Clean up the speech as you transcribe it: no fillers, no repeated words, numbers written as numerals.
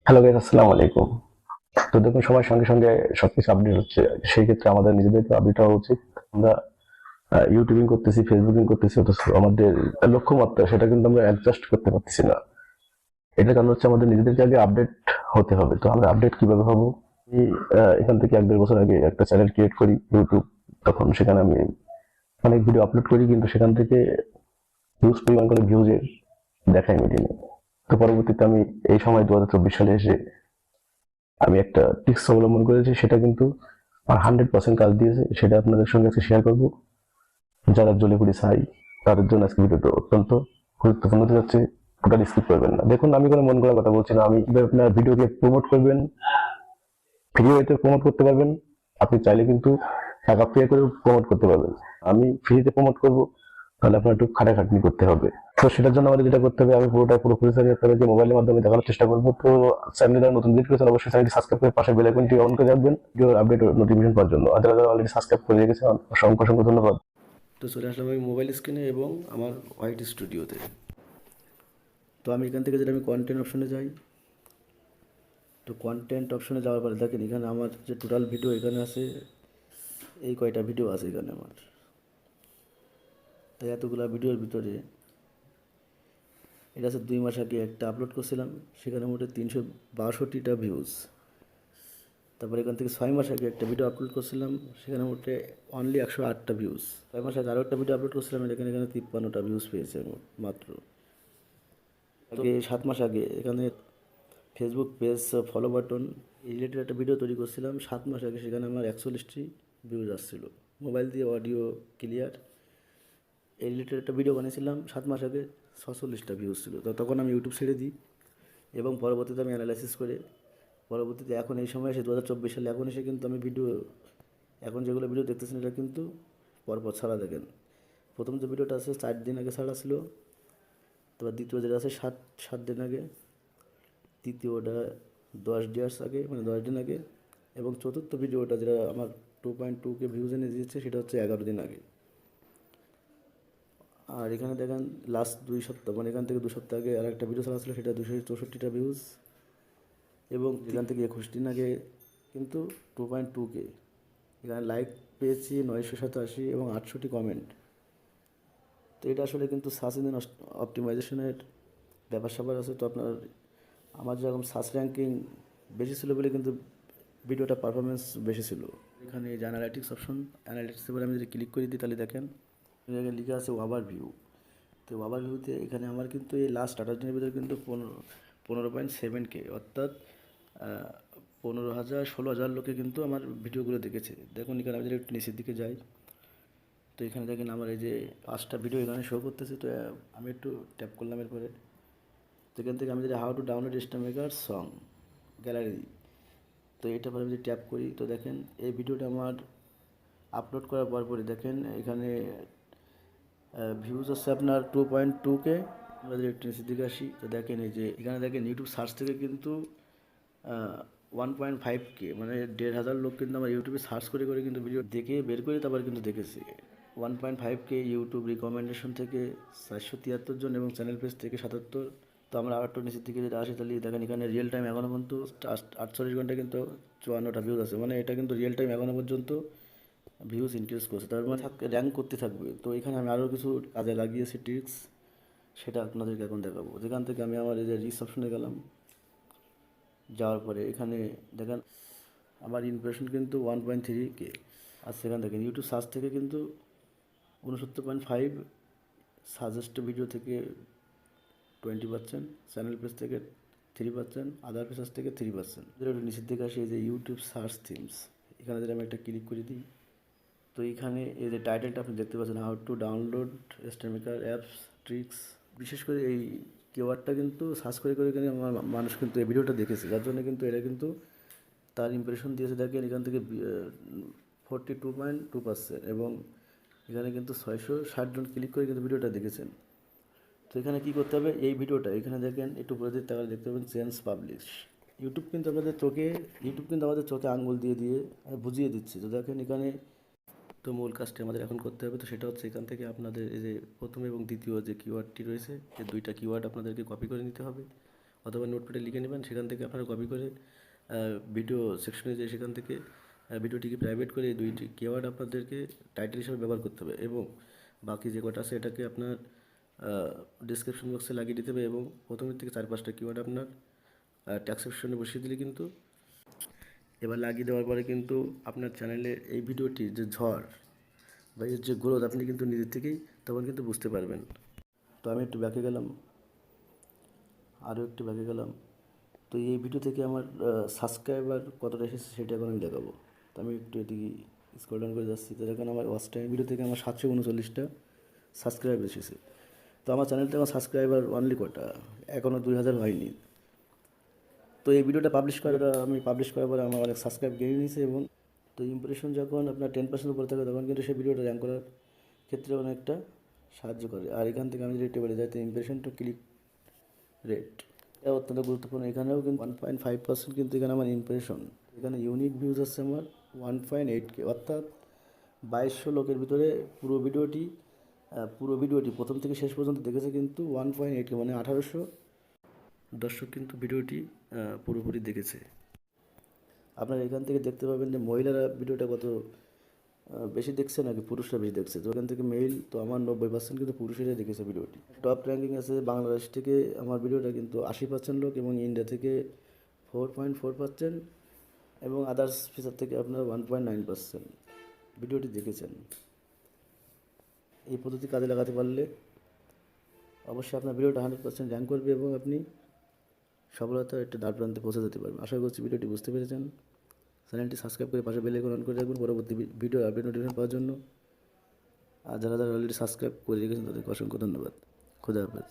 Hello guys, আসসালামু আলাইকুম। তো দেখুন, সময়ের সঙ্গে সঙ্গে সবকিছু আপডেট হচ্ছে। সেই ক্ষেত্রে আমাদের নিজেদেরকে আপডেট হওয়া উচিত। আমরা ইউটিউবিং করতেছি, ফেসবুকিং করতেছি, অথচ আমাদের লক্ষ্যমাত্রা সেটা কিন্তু আমরা অ্যাডজাস্ট করতে পারতেছি না। এটার কারণ হচ্ছে আমাদের নিজেদেরকে আগে আপডেট হতে হবে। তো আমরা আপডেট কিভাবে হবো? আমি এখান থেকে 1-1.5 বছর আগে একটা চ্যানেল ক্রিয়েট করি ইউটিউব। তখন সেখানে আমি অনেক ভিডিও আপলোড করি, কিন্তু সেখান থেকে হিউজ পরিমাণ করে ভিউজের দেখাই মেলেনি। তো পরবর্তীতে আমি এই সময় 2024 সালে এসে আমি একটা টিপস অবলম্বন করেছি, সেটা কিন্তু আমার 100% কাজ দিয়েছে। সেটা আপনাদের সঙ্গে আজকে শেয়ার করবো। যারা জলিপুরি চাই তাদের জন্য আজকে ভিডিওটা অত্যন্ত গুরুত্বপূর্ণ হতে যাচ্ছে। টোটালি স্কিপ করবেন না। দেখুন, আমি কোনো মন করার কথা বলছি না। আমি কিভাবে আপনার ভিডিওকে প্রমোট করবেন, ভিডিও এতে প্রমোট করতে পারবেন। আপনি চাইলে কিন্তু টাকা পে করে প্রমোট করতে পারবেন। আমি ফ্রিতে প্রমোট করব, তাহলে আপনার একটু খাটাখাটনি করতে হবে। তো সেটার জন্য আমাদের যেটা করতে হবে, আমি পুরোপুরি আপনাদেরকে মোবাইলের মাধ্যমে দেখানোর চেষ্টা করবো। তো চ্যানেলে যারা নতুন ভিডিও করেছেন, অবশ্যই চ্যানেলটি সাবস্ক্রাইব করে পাশে বেল আইকনটি অন করে রাখবেন ভিডিওর আপডেট নোটিফিকেশন পাওয়ার জন্য। আর যারা যারা অলরেডি সাবস্ক্রাইব করে রেখেছেন, অসংখ্য অসংখ্য ধন্যবাদ। তো চলে আসলাম আমি মোবাইল স্ক্রিনে এবং আমার হোয়াইট স্টুডিওতে। তো আমি এখান থেকে যেটা আমি কন্টেন্ট অপশনে যাই। তো কন্টেন্ট অপশনে যাওয়ার পরে দেখেন এখানে আমার যে টোটাল ভিডিও এখানে আছে, এই কয়টা ভিডিও আছে এখানে আমার। তাই এতগুলা ভিডিওর ভিতরে এটা আছে 2 মাস আগে একটা আপলোড করছিলাম, সেখানে মোটে 362টা ভিউজ। তারপরে এখান থেকে 6 মাস আগে একটা ভিডিও আপলোড করছিলাম, সেখানে মোটে অনলি 108টা ভিউজ। 6 মাস আগে আরও একটা ভিডিও আপলোড করছিলাম, এখানে এখানে 53টা ভিউজ পেয়েছে মাত্র। আগে 7 মাস আগে এখানে ফেসবুক পেজ ফলো বাটন এই রিলেটেড একটা ভিডিও তৈরি করছিলাম 7 মাস আগে, সেখানে আমার 41টি ভিউজ আসছিলো। মোবাইল দিয়ে অডিও ক্লিয়ার এই রিলেটেড একটা ভিডিও বানিয়েছিলাম 7 মাস আগে, 46টা ভিউজ ছিল। তো তখন আমি ইউটিউব ছেড়ে দিই এবং পরবর্তীতে আমি অ্যানালাইসিস করে পরবর্তীতে এখন এই সময় এসে 2024 সালে এখন এসে কিন্তু আমি ভিডিও, এখন যেগুলো ভিডিও দেখতেছেন এটা কিন্তু পরপর ছাড়া। দেখেন প্রথম যে ভিডিওটা আছে 4 দিন আগে ছাড়া ছিল, তারপর দ্বিতীয় যেটা আছে 7 দিন আগে, তৃতীয়টা 10 ডেয়ার্স আগে মানে 10 দিন আগে, এবং চতুর্থ ভিডিওটা যেটা আমার 2.2K ভিউজ এনে দিয়েছে সেটা হচ্ছে 11 দিন আগে। আর এখানে দেখেন লাস্ট 2 সপ্তাহ মানে এখান থেকে 2 সপ্তাহ আগে আর একটা ভিডিও ছাড়া ছিল, সেটা 264টা ভিউজ, এবং এখান থেকে 21 দিন আগে কিন্তু 2.2K। এখানে লাইক পেয়েছি 987 এবং 800টি কমেন্ট। তো এটা আসলে কিন্তু সার্চ ইঞ্জিন অপটিমাইজেশনের ব্যাপার স্যাপার আছে। তো আপনার আমার যেরকম সার্চ র্যাঙ্কিং বেশি ছিল বলে কিন্তু ভিডিওটা পারফরমেন্স বেশি ছিল। এখানে যে অ্যানালাইটিক্স অপশন, অ্যানালাইটিক্স এবার আমি যদি ক্লিক করে দিই তাহলে দেখেন এখানে লিখে আছে ওভার ভিউ। তো ওভার ভিউতে এখানে আমার কিন্তু এই লাস্ট 28 দিনের ভিতরে কিন্তু 15.7K, অর্থাৎ 15,000 16,000 লোকে কিন্তু আমার ভিডিওগুলো দেখেছে। দেখুন এখানে আমি যদি একটু নিচের দিকে যাই, তো এখানে দেখেন আমার এই যে 5টা ভিডিও এখানে শো করতেছে। তো আমি একটু ট্যাপ করলাম এরপরে, তো এখান থেকে আমি যদি how to download stem maker song gallery, তো এটা পরে আমি যদি ট্যাপ করি তো দেখেন এই ভিডিওটা আমার আপলোড করার পরে দেখেন এখানে ভিউজ আছে আপনার 2.2K। আমরা যদি একটু নিচের দিকে আসি তো দেখেন এই যে এখানে দেখেন ইউটিউব সার্চ থেকে কিন্তু 1.5K মানে 1,500 লোক কিন্তু আমার ইউটিউবে সার্চ করে করে কিন্তু ভিডিও দেখে বের করে তারপর কিন্তু দেখেছি। 1.5K ইউটিউব রিকমেন্ডেশন থেকে 473 জন এবং চ্যানেল পেজ থেকে 77। তো আমরা আর একটু নিচের দিকে যদি আসি তাহলে দেখেন এখানে রিয়েল টাইম এখনও পর্যন্ত 48 ঘন্টা কিন্তু 54টা ভিউজ আছে, মানে এটা কিন্তু রিয়েল টাইম এখনও পর্যন্ত ভিউজ ইনক্রিজ করছে, তার মানে র্যাঙ্ক করতে থাকবে। তো এখানে আমি আরও কিছু কাজে লাগিয়েছি ট্রিক্স, সেটা আপনাদেরকে এখন দেখাবো। যেখান থেকে আমি আমার এই যে রিস অপশনে গেলাম, যাওয়ার পরে এখানে দেখেন আমার ইমপ্রেশন কিন্তু 1.3K। আর সেখান থেকে ইউটিউব সার্চ থেকে কিন্তু 69.5, সাজেস্ট ভিডিও থেকে 20%, চ্যানেল পেজ থেকে 3%, আদার পেজ থেকে 3%। একটু নিচের দিকে আসি এই যে ইউটিউব সার্চ থিমস, এখানে যদি আমি একটা ক্লিক করে দিই তো এইখানে এই যে টাইটেলটা আপনি দেখতে পাচ্ছেন হাউ টু ডাউনলোড স্টেমিকার অ্যাপস ট্রিক্স। বিশেষ করে এই কিওয়ার্ডটা কিন্তু সার্চ করে করে কিন্তু আমার মানুষ কিন্তু এই ভিডিওটা দেখেছে, যার জন্য কিন্তু এটা কিন্তু তার ইমপ্রেশন দিয়েছে দেখেন এখান থেকে 42.2%, এবং এখানে কিন্তু 660 জন ক্লিক করে কিন্তু ভিডিওটা দেখেছেন। তো এখানে কী করতে হবে, এই ভিডিওটা এখানে দেখেন একটু উপরে দিকে তাকালে দেখতে পাবেন চেঞ্জ পাবলিশ। ইউটিউব কিন্তু আমাদের চোখে আঙ্গুল দিয়ে দিয়ে বুঝিয়ে দিচ্ছে। তো দেখেন এখানে, তো মূল কাজটি আমাদের এখন করতে হবে। তো সেটা হচ্ছে এখান থেকে আপনাদের এই যে প্রথম এবং দ্বিতীয় যে কিওয়ার্ডটি রয়েছে, এই দুইটা কিওয়ার্ড আপনাদেরকে কপি করে নিতে হবে। অথবা নোটপ্যাডে লিখে নেবেন, সেখান থেকে আপনারা কপি করে ভিডিও সেকশনে যেয়ে সেখান থেকে ভিডিওটিকে প্রাইভেট করে এই দুইটি কিওয়ার্ড আপনাদেরকে টাইটেল হিসেবে ব্যবহার করতে হবে, এবং বাকি যে কটা আছে এটাকে আপনার ডিসক্রিপশন বক্সে লাগিয়ে দিতে হবে, এবং প্রথমের থেকে 4-5টা কিওয়ার্ড আপনার ট্যাক্স সেকশনে বসিয়ে দিলে কিন্তু, এবার লাগিয়ে দেওয়ার পরে কিন্তু আপনার চ্যানেলে এই ভিডিওটির যে ঝড় বা এর যে গ্রোথ আপনি কিন্তু নিজের থেকেই তখন কিন্তু বুঝতে পারবেন। তো আমি একটু ব্যাকে গেলাম, আরও একটু ব্যাকে গেলাম। তো এই ভিডিও থেকে আমার সাবস্ক্রাইবার কতটা এসেছে সেটা এখন আমি দেখাবো। তো আমি একটু এদিকে স্ক্রল ডাউন করে যাচ্ছি, তো দেখেন আমার ওয়াচ টাইম ভিডিও থেকে আমার 739টা সাবস্ক্রাইব এসেছে। তো আমার চ্যানেলটা আমার সাবস্ক্রাইবার অনলি কটা, এখনও 2000 হয়নি। তো এই ভিডিওটা আমি পাবলিশ করার পরে আমার অনেক সাবস্ক্রাইব গেইন হয়েছে, এবং তো ইমপ্রেশন যখন আপনার 10% উপরে থাকে তখন কিন্তু সেই ভিডিওটা র্যাঙ্ক করার ক্ষেত্রে অনেকটা সাহায্য করে। আর এখান থেকে আমি যদি টেবিলে যাই, তো ইমপ্রেশন টু ক্লিক রেট এটা অত্যন্ত গুরুত্বপূর্ণ। এখানেও কিন্তু 1.5% কিন্তু এখানে আমার ইমপ্রেশন, এখানে ইউনিক ভিউজ আছে আমার 1.8K, অর্থাৎ 2200 লোকের ভিতরে পুরো ভিডিওটি প্রথম থেকে শেষ পর্যন্ত দেখেছে কিন্তু 1.8K, মানে 1800 দর্শক কিন্তু ভিডিওটি পুরোপুরি দেখেছে। আপনারা এখান থেকে দেখতে পাবেন যে মহিলারা ভিডিওটা কত বেশি দেখছে নাকি পুরুষরা বেশি দেখছে। তো এখান থেকে মেল তো আমার 90% কিন্তু পুরুষেরাই দেখেছে ভিডিওটি। টপ র্যাঙ্কিং আছে বাংলাদেশ থেকে আমার ভিডিওটা কিন্তু 80% লোক, এবং ইন্ডিয়া থেকে 4.4%, এবং আদার্স ফিচার থেকে আপনার 1.9% ভিডিওটি দেখেছেন। এই পদ্ধতি কাজে লাগাতে পারলে অবশ্যই আপনার ভিডিওটা 100% র্যাঙ্ক করবে, এবং আপনি সফলতার একটা দ্বার প্রান্তে পৌঁছে যেতে পারবেন। আশা করছি ভিডিওটি বুঝতে পেরেছেন। চ্যানেলটি সাবস্ক্রাইব করে পাশে বেল আইকন অন করে রাখবেন পরবর্তী ভিডিও আপডেট নোটিফিকেশন পাওয়ার জন্য। আর যারা অলরেডি সাবস্ক্রাইব করে রেখেছেন তাদেরকে অসংখ্য ধন্যবাদ। খোদা হাফেজ।